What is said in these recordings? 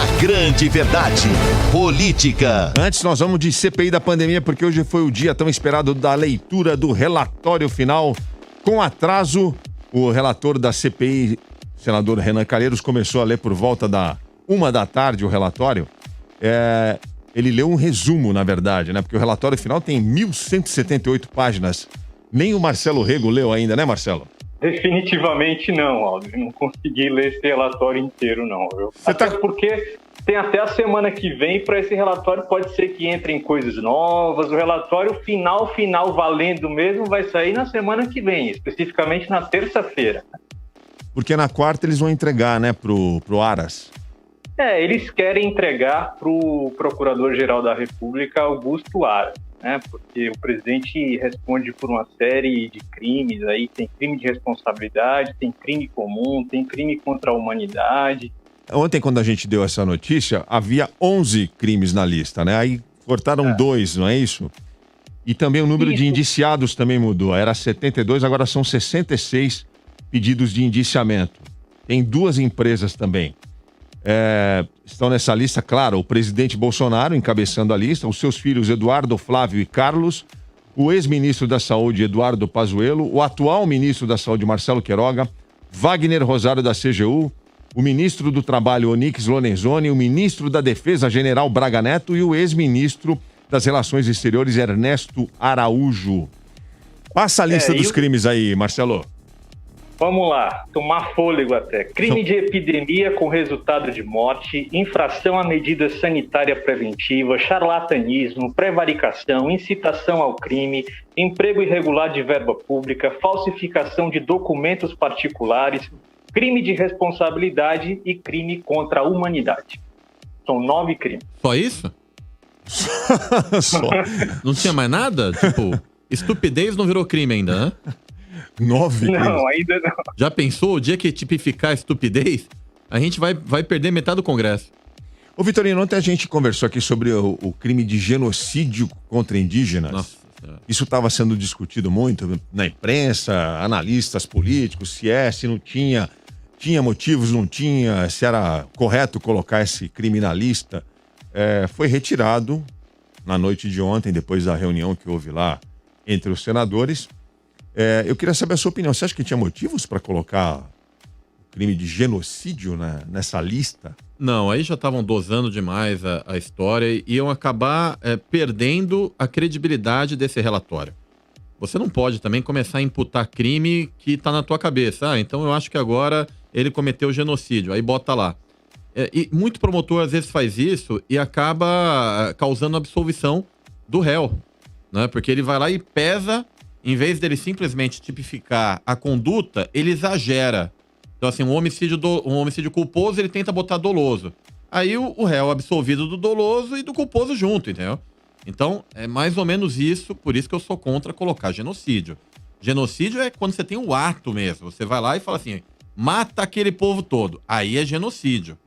A grande verdade. Política. Antes nós vamos de CPI da pandemia, porque hoje foi o dia tão esperado da leitura do relatório final. Com atraso, o relator da CPI, senador Renan Calheiros, começou a ler por volta da 1h da tarde o relatório. Ele leu um resumo, na verdade, né? Porque o relatório final tem 1.178 páginas. Nem o Marcelo Rego leu ainda, né, Marcelo? Definitivamente não, Aldo. Não consegui ler esse relatório inteiro, não, viu? Porque tem até a semana que vem para esse relatório, pode ser que entrem coisas novas. O relatório final, valendo mesmo, vai sair na semana que vem, especificamente na terça-feira. Porque na quarta eles vão entregar, né, pro Aras. Eles querem entregar pro Procurador-Geral da República, Augusto Aras, né? Porque o presidente responde por uma série de crimes aí, tem crime de responsabilidade, tem crime comum, tem crime contra a humanidade. Ontem, quando a gente deu essa notícia, havia 11 crimes na lista, né? Aí cortaram 2, não é isso? E também o número de indiciados também mudou. Era 72, agora são 66 pedidos de indiciamento. Tem 2 empresas também. Estão nessa lista, claro, o presidente Bolsonaro encabeçando a lista, os seus filhos Eduardo, Flávio e Carlos, o ex-ministro da Saúde Eduardo Pazuello, o atual ministro da Saúde Marcelo Queiroga, Wagner Rosário da CGU, o ministro do Trabalho Onyx Lorenzoni, o ministro da Defesa General Braga Neto e o ex-ministro das Relações Exteriores Ernesto Araújo. Passa a lista dos crimes aí, Marcelo. Vamos lá, tomar fôlego até. Crime de epidemia com resultado de morte, infração à medida sanitária preventiva, charlatanismo, prevaricação, incitação ao crime, emprego irregular de verba pública, falsificação de documentos particulares, crime de responsabilidade e crime contra a humanidade. São 9 crimes. Só isso? Só. Não tinha mais nada? Tipo, estupidez não virou crime ainda, né? 9 crimes? Não, ainda não. Já pensou? O dia que tipificar a estupidez, a gente vai perder metade do Congresso. Ô, Vitorino, ontem a gente conversou aqui sobre o crime de genocídio contra indígenas. Nossa. Isso estava sendo discutido muito na imprensa, analistas políticos, se não tinha motivos, não tinha, se era correto colocar esse crime na lista. Foi retirado na noite de ontem, depois da reunião que houve lá entre os senadores. Eu queria saber a sua opinião. Você acha que tinha motivos para colocar o crime de genocídio nessa lista? Não, aí já estavam dosando demais a história e iam acabar perdendo a credibilidade desse relatório. Você não pode também começar a imputar crime que está na tua cabeça. Então eu acho que agora ele cometeu genocídio. Aí bota lá. E muito promotor às vezes faz isso e acaba causando absolvição do réu, né? Porque ele vai lá e pesa. Em vez dele simplesmente tipificar a conduta, ele exagera. Então, assim, um homicídio culposo, ele tenta botar doloso. Aí o réu é absolvido do doloso e do culposo junto, entendeu? Então, é mais ou menos isso, por isso que eu sou contra colocar genocídio. Genocídio é quando você tem um ato mesmo. Você vai lá e fala assim, mata aquele povo todo. Aí é genocídio.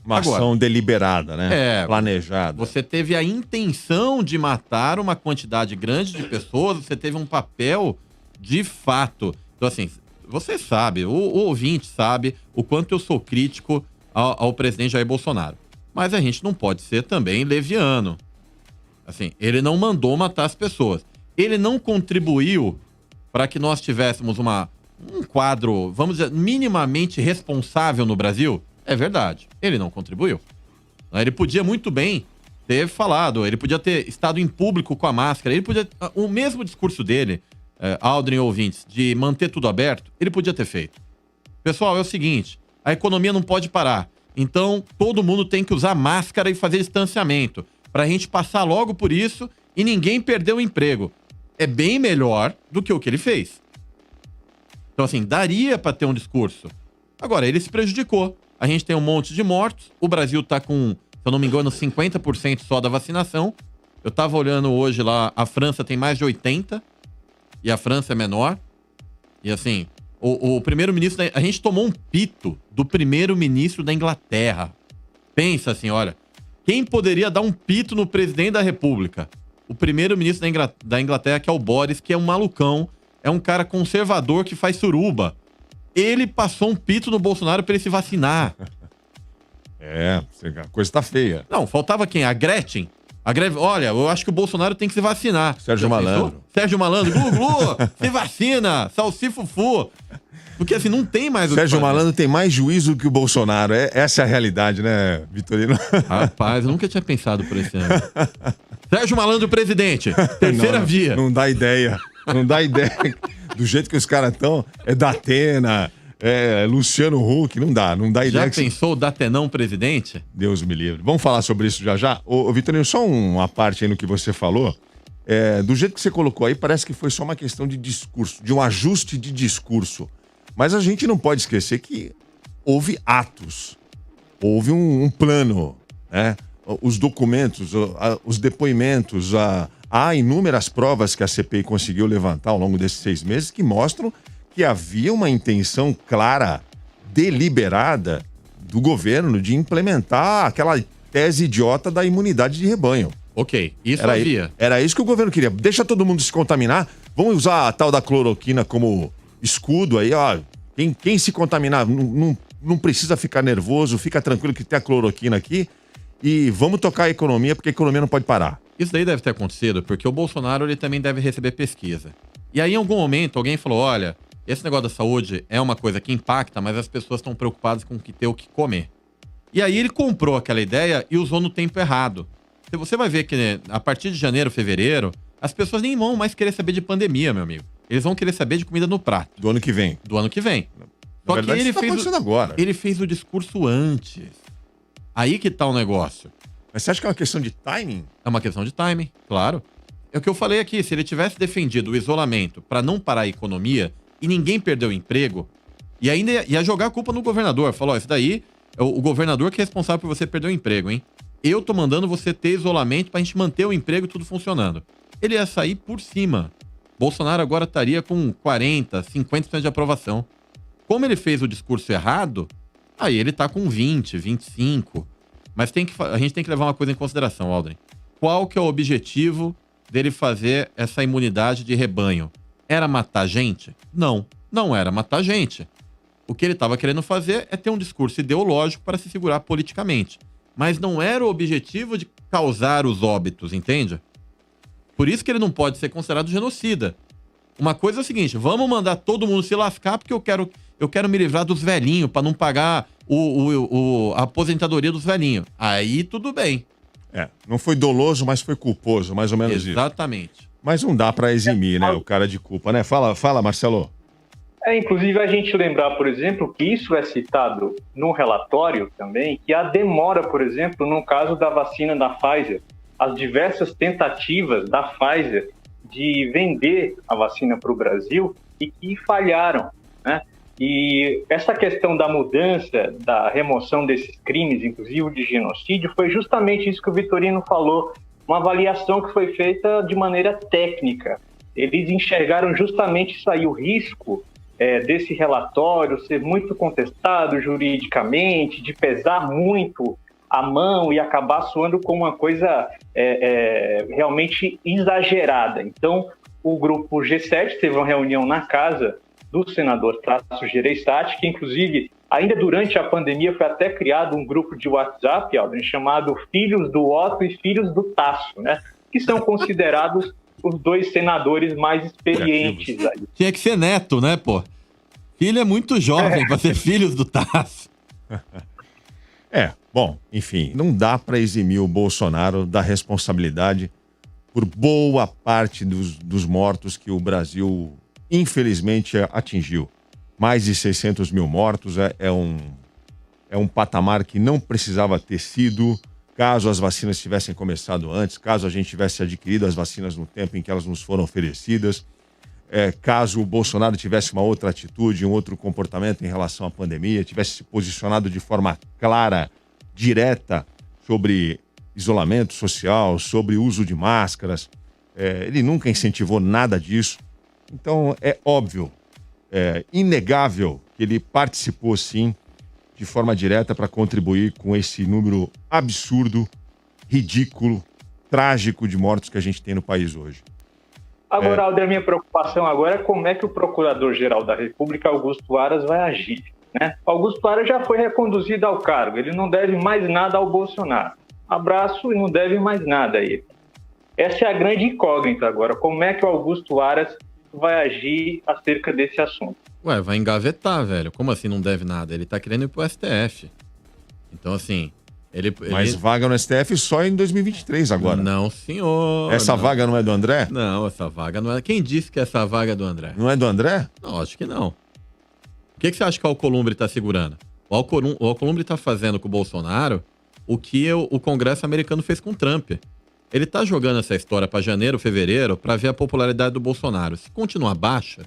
Uma ação deliberada, né? Planejada. Você teve a intenção de matar uma quantidade grande de pessoas, você teve um papel de fato. Então, assim, você sabe, o ouvinte sabe o quanto eu sou crítico ao presidente Jair Bolsonaro. Mas a gente não pode ser também leviano. Assim, ele não mandou matar as pessoas. Ele não contribuiu para que nós tivéssemos um quadro, vamos dizer, minimamente responsável no Brasil. É verdade, ele não contribuiu. Ele podia muito bem ter falado, ele podia ter estado em público com a máscara, ele podia, o mesmo discurso dele, Aldrin ouvintes, de manter tudo aberto, ele podia ter feito. Pessoal, é o seguinte, a economia não pode parar, então todo mundo tem que usar máscara e fazer distanciamento, pra gente passar logo por isso e ninguém perder o emprego. É bem melhor do que o que ele fez. Então assim, daria pra ter um discurso. Agora, ele se prejudicou. A gente tem um monte de mortos. O Brasil tá com, se eu não me engano, 50% só da vacinação. Eu tava olhando hoje lá, a França tem mais de 80%. E a França é menor. E assim, o primeiro-ministro... A gente tomou um pito do primeiro-ministro da Inglaterra. Pensa assim, olha. Quem poderia dar um pito no presidente da República? O primeiro-ministro da Inglaterra, que é o Boris, que é um malucão. É um cara conservador que faz suruba. Ele passou um pito no Bolsonaro para ele se vacinar. A coisa tá feia. Não, faltava quem? A Gretchen? Olha, eu acho que o Bolsonaro tem que se vacinar. Sérgio Malandro. Sérgio Malandro, Glu, se vacina, salsifufu. Porque assim, não tem mais o Sérgio Malandro tem mais juízo que o Bolsonaro. Essa é a realidade, né, Vitorino? Rapaz, eu nunca tinha pensado por esse ano. Sérgio Malandro, presidente. Terceira via. Não dá ideia. Não dá ideia. Do jeito que os caras estão, é Datena, Luciano Huck, não dá ideia. Já pensou o Datenão presidente? Deus me livre. Vamos falar sobre isso já. Ô Vitorino, só uma parte aí no que você falou. Do jeito que você colocou aí, parece que foi só uma questão de discurso, de um ajuste de discurso. Mas a gente não pode esquecer que houve atos, houve um plano, né? Os documentos, os depoimentos, há inúmeras provas que a CPI conseguiu levantar ao longo desses 6 meses que mostram que havia uma intenção clara, deliberada do governo de implementar aquela tese idiota da imunidade de rebanho. Ok, isso havia. Era isso que o governo queria. Deixa todo mundo se contaminar, vamos usar a tal da cloroquina como escudo aí, ó. Quem se contaminar não precisa ficar nervoso, fica tranquilo que tem a cloroquina aqui e vamos tocar a economia, porque a economia não pode parar. Isso daí deve ter acontecido porque o Bolsonaro ele também deve receber pesquisa. E aí, em algum momento, alguém falou, olha, esse negócio da saúde é uma coisa que impacta, mas as pessoas estão preocupadas com ter o que comer. E aí ele comprou aquela ideia e usou no tempo errado. Você vai ver que, né, a partir de janeiro, fevereiro, as pessoas nem vão mais querer saber de pandemia, meu amigo. Eles vão querer saber de comida no prato. Do ano que vem. Só que ele fez agora. Ele fez o discurso antes. Aí que tá o negócio. Mas você acha que é uma questão de timing? É uma questão de timing, claro. É o que eu falei aqui, se ele tivesse defendido o isolamento para não parar a economia e ninguém perdeu o emprego, e ainda ia jogar a culpa no governador. Falou, esse daí é o governador que é responsável por você perder o emprego, hein? Eu tô mandando você ter isolamento pra gente manter o emprego e tudo funcionando. Ele ia sair por cima. Bolsonaro agora estaria com 40%, 50% de aprovação. Como ele fez o discurso errado, aí ele tá com 20%, 25%. Mas a gente tem que levar uma coisa em consideração, Aldrin. Qual que é o objetivo dele fazer essa imunidade de rebanho? Era matar gente? Não era matar gente. O que ele estava querendo fazer é ter um discurso ideológico para se segurar politicamente. Mas não era o objetivo de causar os óbitos, entende? Por isso que ele não pode ser considerado genocida. Uma coisa é o seguinte, vamos mandar todo mundo se lascar porque eu quero me livrar dos velhinhos para não pagar a aposentadoria dos velhinhos. Aí tudo bem. Não foi doloso, mas foi culposo, mais ou menos isso. Exatamente. Mas não dá para eximir, né, o cara de culpa, né? Fala, Marcelo. Inclusive a gente lembrar, por exemplo, que isso é citado no relatório também, que a demora, por exemplo, no caso da vacina da Pfizer, as diversas tentativas da Pfizer de vender a vacina para o Brasil e que falharam, né? E essa questão da mudança, da remoção desses crimes, inclusive de genocídio, foi justamente isso que o Vitorino falou, uma avaliação que foi feita de maneira técnica. Eles enxergaram justamente isso aí, o risco desse relatório ser muito contestado juridicamente, de pesar muito a mão e acabar soando como uma coisa realmente exagerada. Então, o grupo G7 teve uma reunião na casa do senador Tasso Gereissati, que inclusive, ainda durante a pandemia, foi até criado um grupo de WhatsApp, Aldrin, chamado Filhos do Otto e Filhos do Tasso, né? Que são considerados os dois senadores mais experientes aí. Tinha que ser neto, né, pô? Filho é muito jovem para ser filhos do Tasso. Bom, enfim, não dá para eximir o Bolsonaro da responsabilidade por boa parte dos mortos que o Brasil, infelizmente, atingiu. Mais de 600 mil mortos é um patamar que não precisava ter sido, caso as vacinas tivessem começado antes, caso a gente tivesse adquirido as vacinas no tempo em que elas nos foram oferecidas, caso o Bolsonaro tivesse uma outra atitude, um outro comportamento em relação à pandemia, tivesse se posicionado de forma clara, direta, sobre isolamento social, sobre uso de máscaras. Ele nunca incentivou nada disso. Então, é óbvio, inegável que ele participou, sim, de forma direta para contribuir com esse número absurdo, ridículo, trágico de mortos que a gente tem no país hoje. Agora, Alder, a minha preocupação agora é como é que o Procurador-Geral da República, Augusto Aras, vai agir. né? Augusto Aras já foi reconduzido ao cargo, ele não deve mais nada ao Bolsonaro. Abraço e não deve mais nada a ele. Essa é a grande incógnita agora, como é que o Augusto Aras vai agir acerca desse assunto? Ué, vai engavetar, velho. Como assim não deve nada? Ele tá querendo ir pro STF. Então, assim, Mas vaga no STF só em 2023 agora. Não, senhor. Essa não. vaga não é do André? Não, essa vaga não é... Quem disse que essa vaga é do André? Não é do André? Não, acho que não. O que você acha que o Alcolumbre tá segurando? O Alcolumbre tá fazendo com o Bolsonaro o que o Congresso americano fez com o Trump. Ele tá jogando essa história para janeiro, fevereiro, para ver a popularidade do Bolsonaro. Se continuar baixa,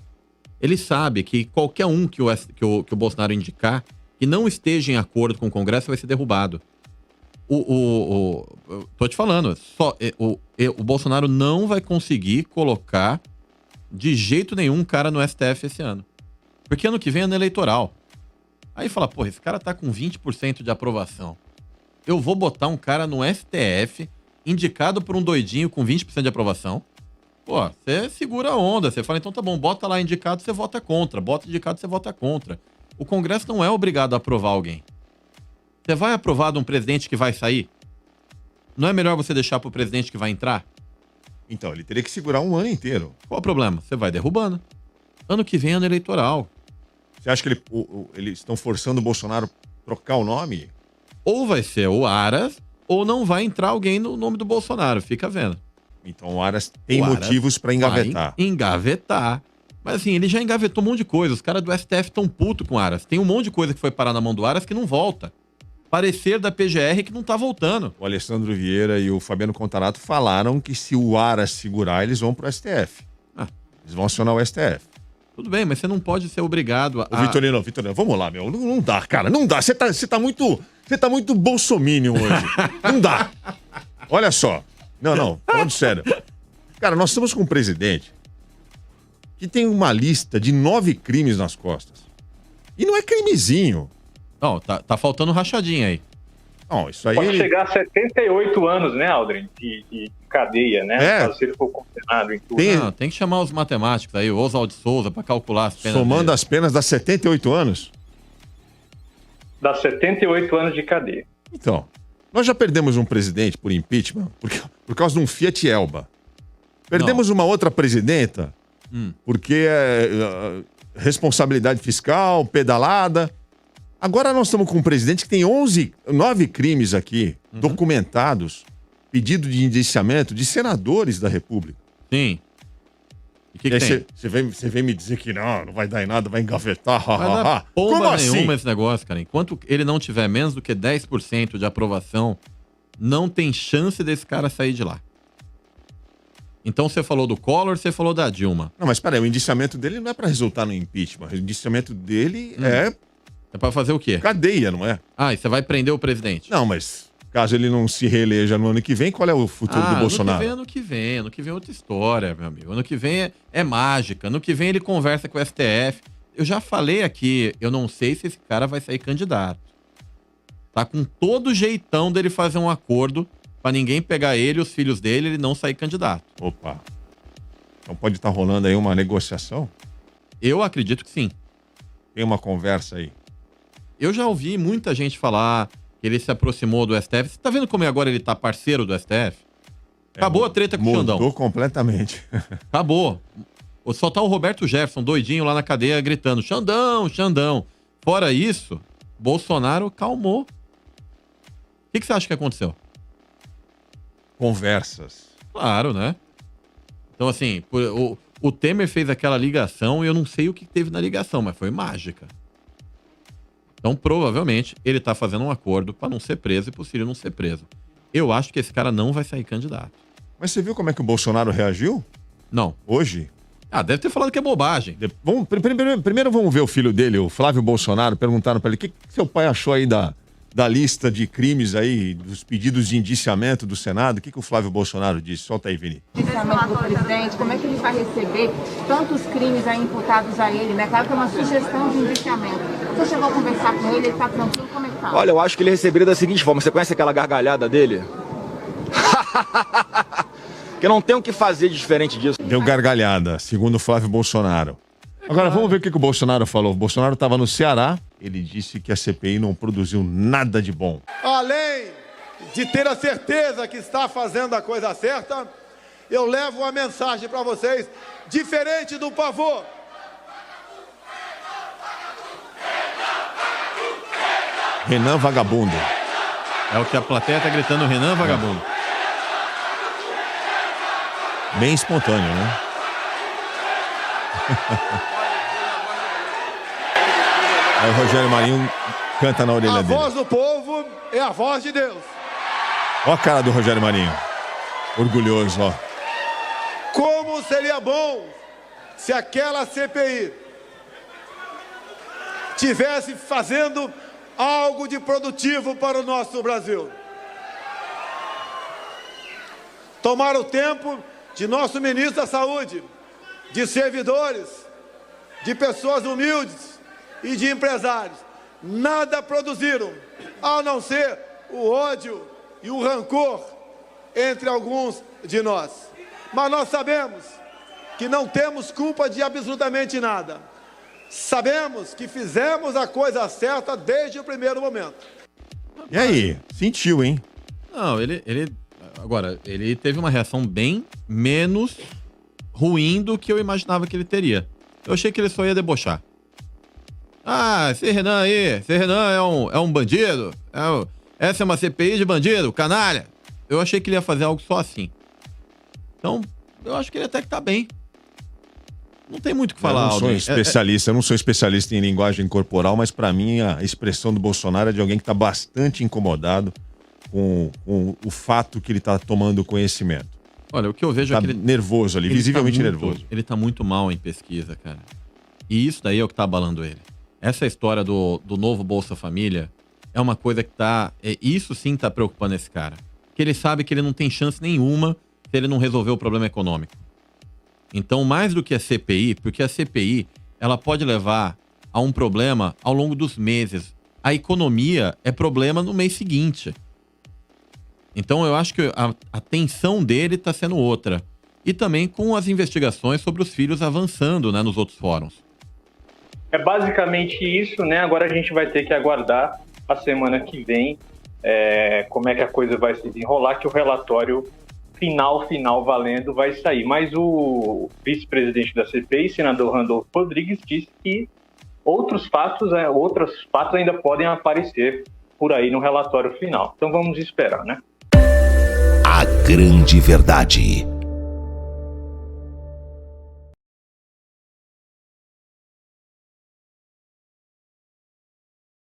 ele sabe que qualquer um que o Bolsonaro indicar que não esteja em acordo com o Congresso vai ser derrubado. Tô te falando, o Bolsonaro não vai conseguir colocar de jeito nenhum um cara no STF esse ano. Porque ano que vem é ano eleitoral. Aí fala, porra, esse cara tá com 20% de aprovação. Eu vou botar um cara no STF indicado por um doidinho com 20% de aprovação. Pô, você segura a onda. Você fala, então tá bom, bota lá indicado, você vota contra. Bota indicado, você vota contra. O Congresso não é obrigado a aprovar alguém. Você vai aprovar de um presidente que vai sair? Não é melhor você deixar pro presidente que vai entrar? Então, ele teria que segurar um ano inteiro. Qual o problema? Você vai derrubando. Ano que vem é ano eleitoral. Você acha que eles estão forçando o Bolsonaro a trocar o nome? Ou vai ser o Aras, ou não vai entrar alguém no nome do Bolsonaro. Fica vendo. Então o Aras tem motivos para engavetar. Engavetar. Mas assim, ele já engavetou um monte de coisa. Os caras do STF estão putos com o Aras. Tem um monte de coisa que foi parar na mão do Aras que não volta. Parecer da PGR que não tá voltando. O Alessandro Vieira e o Fabiano Contarato falaram que se o Aras segurar, eles vão pro STF. Eles vão acionar o STF. Tudo bem, mas você não pode ser obrigado a... Vitorino, vamos lá, meu. Não dá, cara. Não dá. Você tá muito bolsominion hoje. Não dá. Olha só. Não, falando sério. Cara, nós estamos com um presidente que tem uma lista de 9 crimes nas costas. E não é crimezinho. Não, tá faltando rachadinha aí. Não, isso aí... Pode chegar a 78 anos, né, Aldrin, de cadeia, né? Se ele for condenado em tudo. Tem que chamar os matemáticos aí, o Oswald Souza, pra calcular as penas. Somando dele. As penas dá 78 anos? Dá 78 anos de cadeia. Então, nós já perdemos um presidente por impeachment por causa de um Fiat Elba. Perdemos uma outra presidenta porque é responsabilidade fiscal, pedalada. Agora nós estamos com um presidente que tem 9 crimes aqui, documentados, pedido de indiciamento de senadores da República. Sim. E que tem? Você vem me dizer que não vai dar em nada, vai engavetar. Vai dar pomba Como assim? nenhuma esse negócio, cara. Enquanto ele não tiver menos do que 10% de aprovação, não tem chance desse cara sair de lá. Então você falou do Collor, você falou da Dilma. Não, mas peraí, o indiciamento dele não é para resultar no impeachment. O indiciamento dele é pra fazer o quê? Cadeia, não é? E você vai prender o presidente? Não, mas caso ele não se reeleja no ano que vem, qual é o futuro do Bolsonaro? Ano que vem é outra história, meu amigo. Ano que vem é mágica. Ano que vem ele conversa com o STF. Eu já falei aqui, eu não sei se esse cara vai sair candidato. Tá com todo jeitão dele fazer um acordo pra ninguém pegar ele e os filhos dele e ele não sair candidato. Opa. Então pode estar rolando aí uma negociação? Eu acredito que sim. Tem uma conversa aí. Eu já ouvi muita gente falar que ele se aproximou do STF. Você tá vendo como agora ele tá parceiro do STF? Acabou a treta com o Xandão. Mudou completamente. Acabou. Só tá o Roberto Jefferson, doidinho lá na cadeia, gritando Xandão, Xandão. Fora isso, Bolsonaro calmou. O que você acha que aconteceu? Conversas. Claro, né? Então, assim, o Temer fez aquela ligação e eu não sei o que teve na ligação, mas foi mágica. Então, provavelmente, ele tá fazendo um acordo pra não ser preso e pro Ciro não ser preso. Eu acho que esse cara não vai sair candidato. Mas você viu como é que o Bolsonaro reagiu? Não. Hoje? Deve ter falado que é bobagem. Primeiro vamos ver o filho dele, o Flávio Bolsonaro. Perguntaram pra ele, o que seu pai achou aí da lista de crimes aí, dos pedidos de indiciamento do Senado? O que o Flávio Bolsonaro disse? Solta aí, Vini. Indiciamento do presidente, como é que ele vai receber tantos crimes aí imputados a ele, né? Claro que é uma sugestão de indiciamento. Você chegou a conversar com ele tá tranquilo? Como é que tá? Olha, eu acho que ele receberia da seguinte forma. Você conhece aquela gargalhada dele? Que não tem o que fazer de diferente disso. Deu gargalhada, segundo o Flávio Bolsonaro. Agora, vamos ver o que o Bolsonaro falou. O Bolsonaro estava no Ceará ele disse que a CPI não produziu nada de bom. Além de ter a certeza que está fazendo a coisa certa, eu levo uma mensagem para vocês, diferente do pavor. Renan Vagabundo. É o que a plateia tá gritando, Renan Vagabundo. Bem espontâneo, né? Aí o Rogério Marinho canta na orelha dele. A voz do povo é a voz de Deus. Ó a cara do Rogério Marinho. Orgulhoso, ó. Como seria bom se aquela CPI tivesse fazendo algo de produtivo para o nosso Brasil. Tomar o tempo de nosso ministro da Saúde, de servidores, de pessoas humildes e de empresários. Nada produziram, a não ser o ódio e o rancor entre alguns de nós. Mas nós sabemos que não temos culpa de absolutamente nada. Sabemos que fizemos a coisa certa desde o primeiro momento. E aí? Sentiu, hein? Não, agora, ele teve uma reação bem menos ruim do que eu imaginava que ele teria. Eu achei que ele só ia debochar. Ah, esse Renan é um bandido. Essa é uma CPI de bandido, canalha. Eu achei que ele ia fazer algo só assim. Então, eu acho que ele até que tá bem. Não tem muito o que falar, Eu não sou especialista em linguagem corporal, mas pra mim a expressão do Bolsonaro é de alguém que tá bastante incomodado com o fato que ele tá tomando conhecimento. Olha, o que eu vejo é que ele nervoso ali, visivelmente nervoso. Ele tá muito mal em pesquisa, cara. E isso daí é o que tá abalando ele. Essa história do novo Bolsa Família é uma coisa que tá... isso sim tá preocupando esse cara. Porque ele sabe que ele não tem chance nenhuma se ele não resolver o problema econômico. Então, mais do que a CPI, porque a CPI ela pode levar a um problema ao longo dos meses. A economia é problema no mês seguinte. Então, eu acho que a tensão dele está sendo outra. E também com as investigações sobre os filhos avançando, né, nos outros fóruns. É basicamente isso, né? Agora a gente vai ter que aguardar a semana que vem como é que a coisa vai se desenrolar, que o relatório final valendo vai sair. Mas o vice-presidente da CPI, senador Randolfo Rodrigues, disse que outros fatos ainda podem aparecer por aí no relatório final. Então vamos esperar, né? A grande verdade.